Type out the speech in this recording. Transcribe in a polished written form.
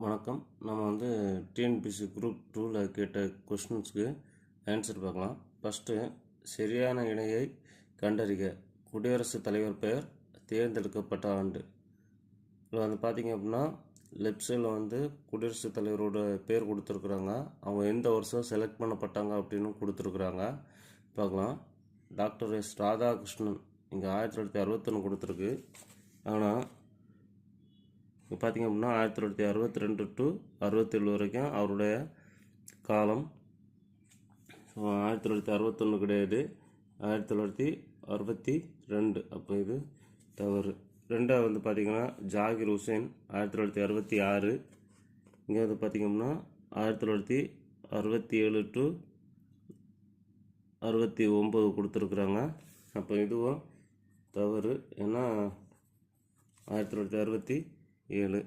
வணக்கம். நம்ம வந்து டிஎன்பிஎஸ்சி குரூப் 2ல் கேட்ட கொஸ்டின்ஸ்க்கு ஆன்சர் பார்க்கலாம். ஃபஸ்ட்டு, சரியான இணையை கண்டறிக. குடியரசுத் தலைவர் பெயர் தேர்ந்தெடுக்கப்பட்ட ஆண்டு. இதில் வந்து பார்த்திங்க அப்படின்னா லெஃப்ட் சைடில் வந்து குடியரசுத் தலைவரோட பேர் கொடுத்துருக்குறாங்க. அவங்க எந்த வருஷம் செலக்ட் பண்ணப்பட்டாங்க அப்படின்னு கொடுத்துருக்குறாங்க. பார்க்கலாம். டாக்டர் எஸ் ராதாகிருஷ்ணன் இங்கே 1961 கொடுத்துருக்கு. ஆனால் இப்போ பார்த்திங்க அப்படின்னா 1962 டு 67 வரைக்கும் அவருடைய காலம். 1961 கிடையாது, 1962. அப்போ இது தவறு. ரெண்டாவது வந்து பார்த்திங்கன்னா ஜாகிர் ஹுசேன் 1966. இங்கே வந்து பார்த்திங்கன்னா 1967 டு 69 கொடுத்துருக்குறாங்க. அப்போ இதுவும் தவறு, ஏன்னா 1967.